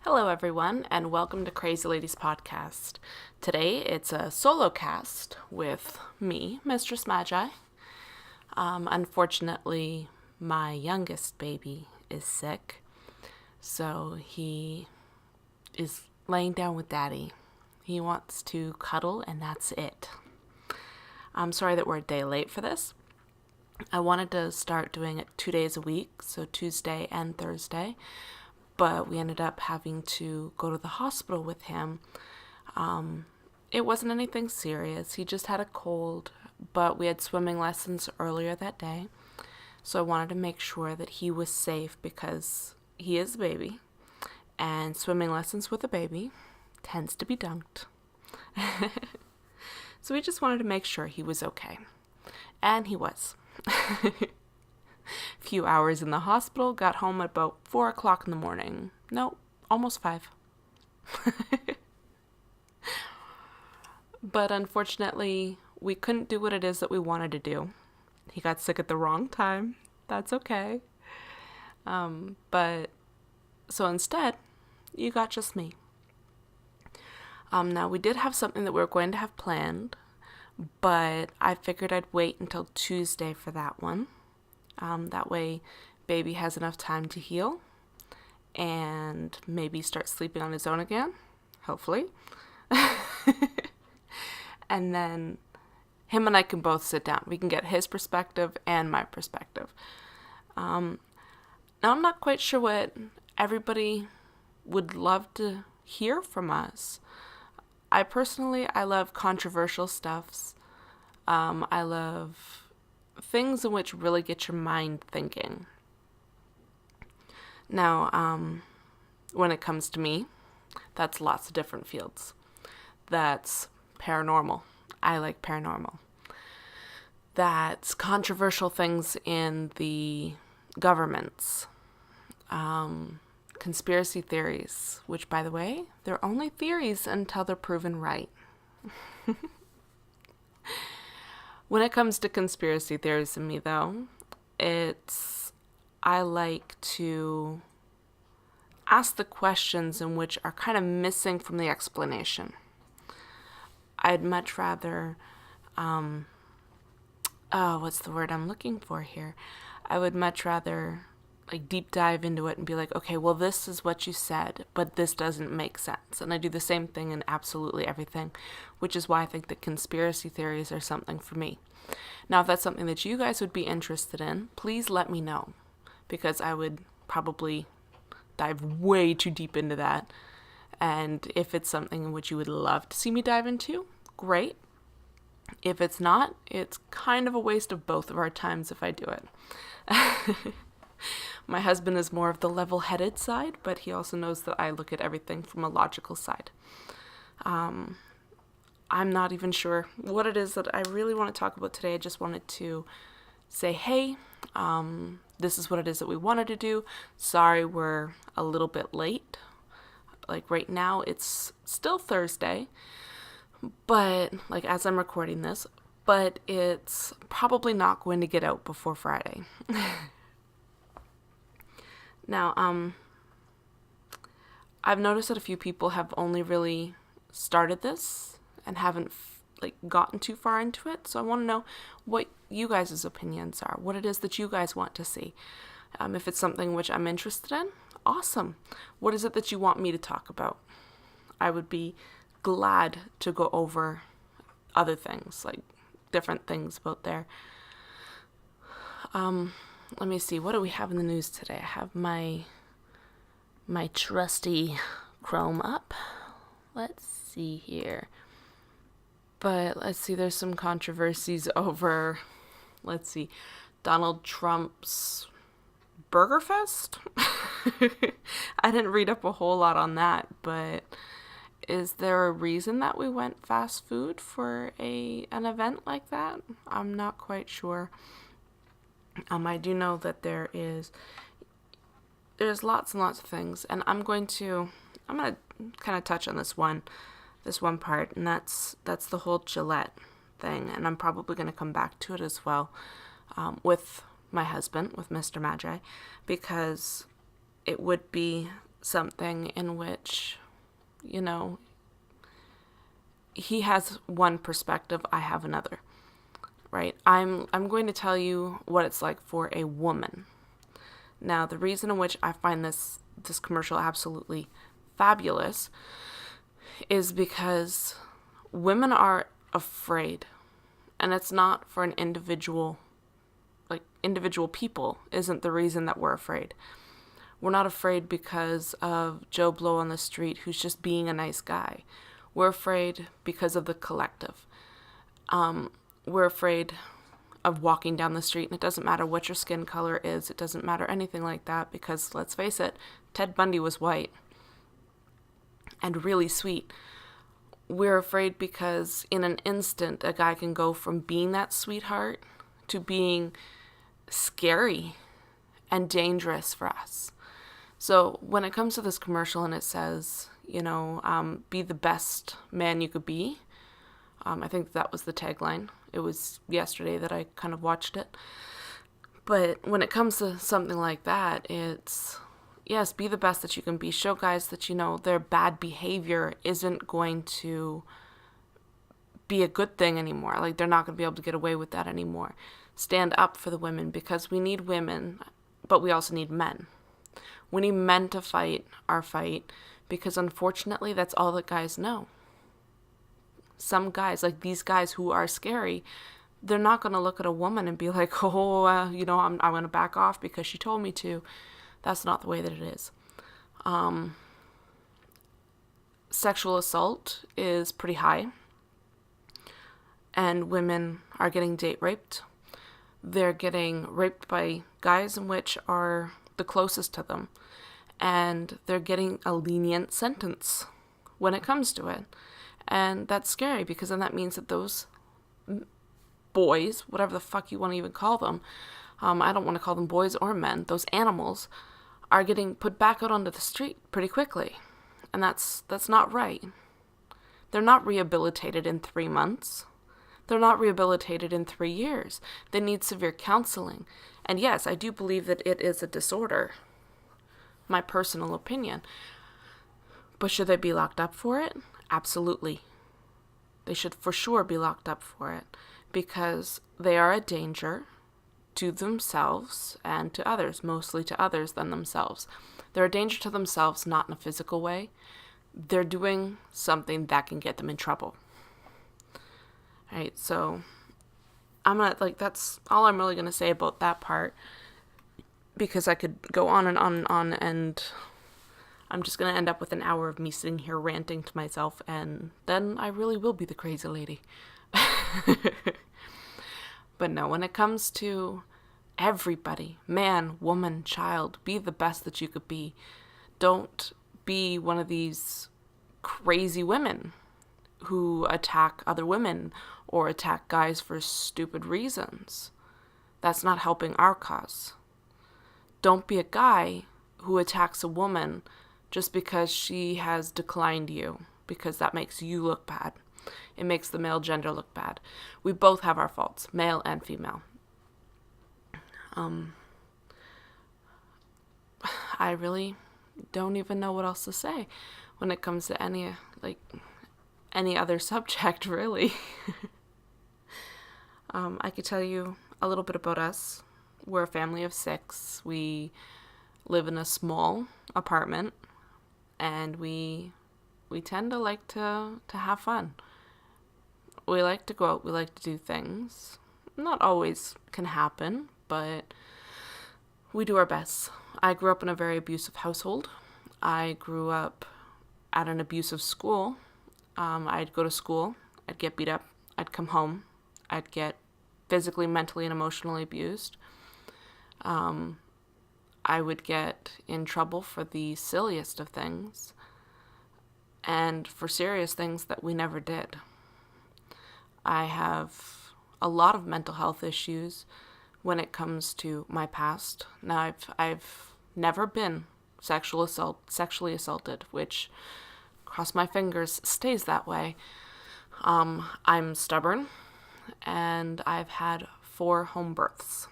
Hello, everyone, and welcome to Crazy Ladies Podcast. Today, it's a Solocast with me, Mistress Magi. Unfortunately, my youngest baby is sick, so he is laying down with Daddy. He wants to cuddle, and that's it. I'm sorry that we're a day late for this. I wanted to start doing it 2 days a week, so Tuesday and Thursday, but we ended up having to go to the hospital with him. It wasn't anything serious. He just had a cold, but we had swimming lessons earlier that day, so I wanted to make sure that he was safe because he is a baby, and swimming lessons with a baby tends to be dunked. So we just wanted to make sure he was okay, and he was. Few hours in the hospital, got home at about 4 o'clock in the morning. No, almost 5. But unfortunately, we couldn't do what it is that we wanted to do. He got sick at the wrong time. That's okay. But so instead, you got just me. Now we did have something that we were going to have planned, but I figured I'd wait until Tuesday for that one. That way, baby has enough time to heal and maybe start sleeping on his own again, hopefully. And then him and I can both sit down. We can get his perspective and my perspective. Now, I'm not quite sure what everybody would love to hear from us. I love controversial stuffs. I love things in which really get your mind thinking. Now, when it comes to me, that's lots of different fields. That's paranormal. I like paranormal. That's controversial things in the governments. Conspiracy theories, which, by the way, they're only theories until they're proven right. When it comes to conspiracy theories in me, though, I like to ask the questions in which are kind of missing from the explanation. I'd much rather, what's the word I'm looking for here? I would much rather deep dive into it and be like, okay, well, this is what you said, but this doesn't make sense. And I do the same thing in absolutely everything, which is why I think that conspiracy theories are something for me. Now, if that's something that you guys would be interested in, please let me know, because I would probably dive way too deep into that. And if it's something in which you would love to see me dive into, great. If it's not, it's kind of a waste of both of our times if I do it. My husband is more of the level-headed side, but he also knows that I look at everything from a logical side. I'm not even sure what it is that I really want to talk about today. I just wanted to say, hey, this is what it is that we wanted to do. Sorry, we're a little bit late. Right now, it's still Thursday, but as I'm recording this, but it's probably not going to get out before Friday. Now, I've noticed that a few people have only really started this and haven't gotten too far into it. So I want to know what you guys' opinions are, what it is that you guys want to see. If it's something which I'm interested in, awesome. What is it that you want me to talk about? I would be glad to go over other things, different things about there. Let me see, what do we have in the news today? I have my trusty Chrome up. Let's see here. But let's see, there's some controversies over, Donald Trump's Burger Fest? I didn't read up a whole lot on that, but is there a reason that we went fast food for an event like that? I'm not quite sure. I do know that there's lots and lots of things, and I'm going to kind of touch on this one part, and that's the whole Gillette thing, and I'm probably going to come back to it as well, with my husband, with Mr. Magi, because it would be something in which, you know, he has one perspective, I have another, right? I'm going to tell you what it's like for a woman. Now, the reason in which I find this commercial absolutely fabulous is because women are afraid, and it's not for an individual, like individual people isn't the reason that we're afraid. We're not afraid because of Joe Blow on the street who's just being a nice guy. We're afraid because of the collective. We're afraid of walking down the street, and it doesn't matter what your skin color is. It doesn't matter anything like that, because let's face it, Ted Bundy was white and really sweet. We're afraid because in an instant, a guy can go from being that sweetheart to being scary and dangerous for us. So when it comes to this commercial and it says, you know, be the best man you could be, I think that was the tagline. It was yesterday that I kind of watched it. But when it comes to something like that, it's, yes, be the best that you can be. Show guys that, you know, their bad behavior isn't going to be a good thing anymore. Like, they're not going to be able to get away with that anymore. Stand up for the women, because we need women, but we also need men. We need men to fight our fight, because unfortunately that's all that guys know. Some guys, like these guys who are scary, they're not going to look at a woman and be like, oh, you know, I'm going to back off because she told me to. That's not the way that it is. Sexual assault is pretty high, and women are getting date raped. They're getting raped by guys in which are the closest to them, and they're getting a lenient sentence when it comes to it. And that's scary, because then that means that those boys, whatever the fuck you want to even call them, I don't want to call them boys or men, those animals are getting put back out onto the street pretty quickly. And that's not right. They're not rehabilitated in 3 months. They're not rehabilitated in 3 years. They need severe counseling. And yes, I do believe that it is a disorder. My personal opinion. But should they be locked up for it? Absolutely. They should for sure be locked up for it, because they are a danger to themselves and to others, mostly to others than themselves. They're a danger to themselves, not in a physical way. They're doing something that can get them in trouble. Right, so I'm gonna, like, that's all I'm really gonna say about that part, because I could go on and on and on, and I'm just gonna end up with an hour of me sitting here ranting to myself, and then I really will be the crazy lady. But no, when it comes to everybody, man, woman, child, be the best that you could be. Don't be one of these crazy women who attack other women or attack guys for stupid reasons. That's not helping our cause. Don't be a guy who attacks a woman just because she has declined you, because that makes you look bad. It makes the male gender look bad. We both have our faults, male and female. I really don't even know what else to say when it comes to any other subject, really. I could tell you a little bit about us. We're a family of 6. We live in a small apartment, and we tend to like to have fun. We like to go out, we like to do things. Not always can happen, but we do our best. I grew up in a very abusive household. I grew up at an abusive school. I'd go to school, I'd get beat up, I'd come home, I'd get physically, mentally, and emotionally abused. I would get in trouble for the silliest of things, and for serious things that we never did. I have a lot of mental health issues when it comes to my past. Now, I've never been sexually assaulted, which, cross my fingers, stays that way. I'm stubborn, and I've had 4 home births.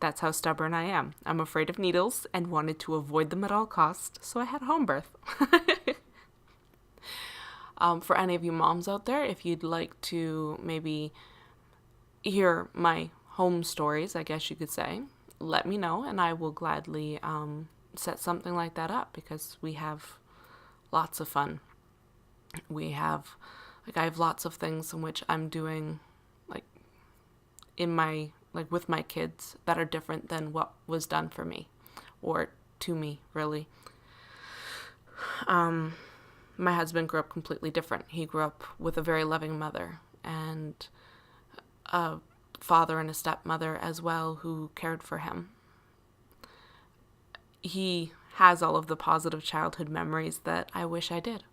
That's how stubborn I am. I'm afraid of needles and wanted to avoid them at all costs, so I had a home birth. For any of you moms out there, if you'd like to maybe hear my home stories, I guess you could say, let me know, and I will gladly set something like that up, because we have lots of fun. I have lots of things in which I'm doing, with my kids, that are different than what was done for me, or to me, really. My husband grew up completely different. He grew up with a very loving mother, and a father and a stepmother as well who cared for him. He has all of the positive childhood memories that I wish I did.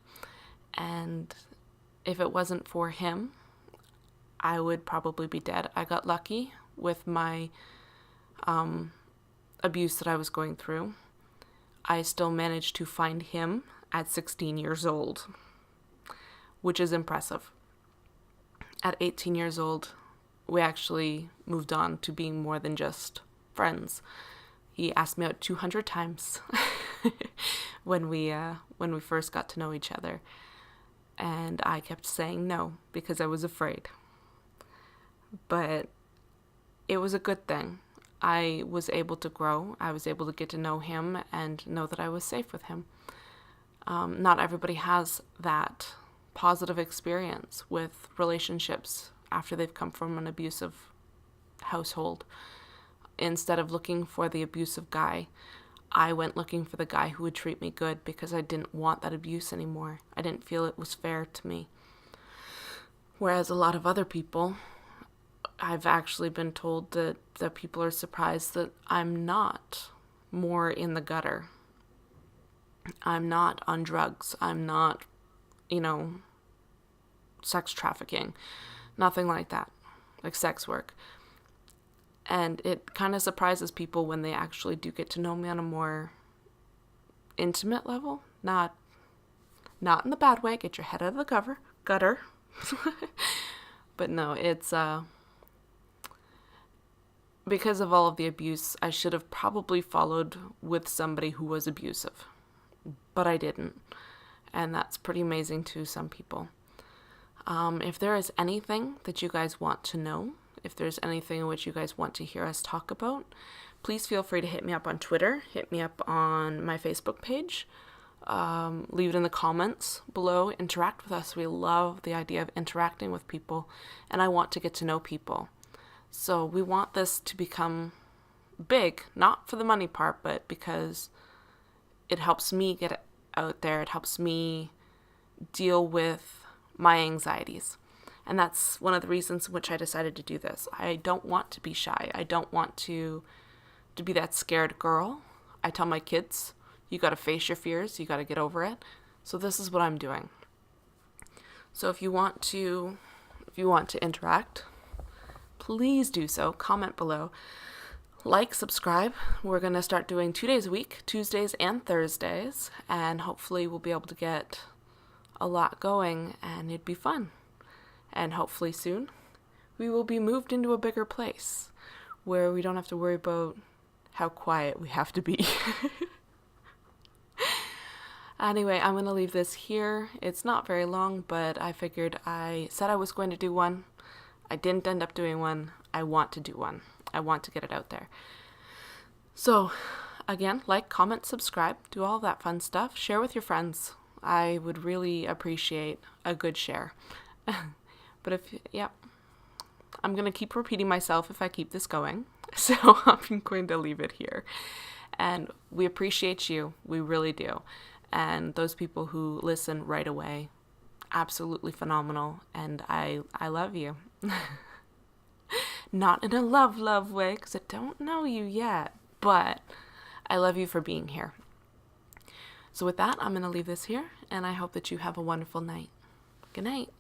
And if it wasn't for him, I would probably be dead. I got lucky with my abuse that I was going through. I still managed to find him at 16 years old, which is impressive. At 18 years old, we actually moved on to being more than just friends. He asked me out 200 times when we first got to know each other, and I kept saying no because I was afraid. But it was a good thing. I was able to grow. I was able to get to know him and know that I was safe with him. Not everybody has that positive experience with relationships after they've come from an abusive household. Instead of looking for the abusive guy, I went looking for the guy who would treat me good, because I didn't want that abuse anymore. I didn't feel it was fair to me. Whereas a lot of other people, I've actually been told that people are surprised that I'm not more in the gutter. I'm not on drugs. I'm not, sex trafficking. Nothing like that, like sex work. And it kind of surprises people when they actually do get to know me on a more intimate level. Not in the bad way, get your head out of the gutter. But no, it's because of all of the abuse, I should have probably followed with somebody who was abusive. But I didn't. And that's pretty amazing to some people. If there is anything that you guys want to know, if there's anything in which you guys want to hear us talk about, please feel free to hit me up on Twitter, hit me up on my Facebook page, leave it in the comments below, interact with us. We love the idea of interacting with people, and I want to get to know people. So we want this to become big, not for the money part, but because it helps me get out there. It helps me deal with my anxieties. And that's one of the reasons in which I decided to do this. I don't want to be shy. I don't want to be that scared girl. I tell my kids, you got to face your fears. You got to get over it. So this is what I'm doing. So if you want to interact, please do so. Comment below. Like, subscribe. We're going to start doing 2 days a week, Tuesdays and Thursdays, and hopefully we'll be able to get a lot going, and it'd be fun. And hopefully soon we will be moved into a bigger place where we don't have to worry about how quiet we have to be. Anyway, I'm going to leave this here. It's not very long, but I figured I said I was going to do one. I didn't end up doing one. I want to do one. I want to get it out there. So, again, like, comment, subscribe, do all that fun stuff. Share with your friends. I would really appreciate a good share. But I'm going to keep repeating myself if I keep this going. So I'm going to leave it here. And we appreciate you. We really do. And those people who listen right away, absolutely phenomenal. And I love you. Not in a love way, because I don't know you yet. But I love you for being here. So with that, I'm going to leave this here. And I hope that you have a wonderful night. Good night.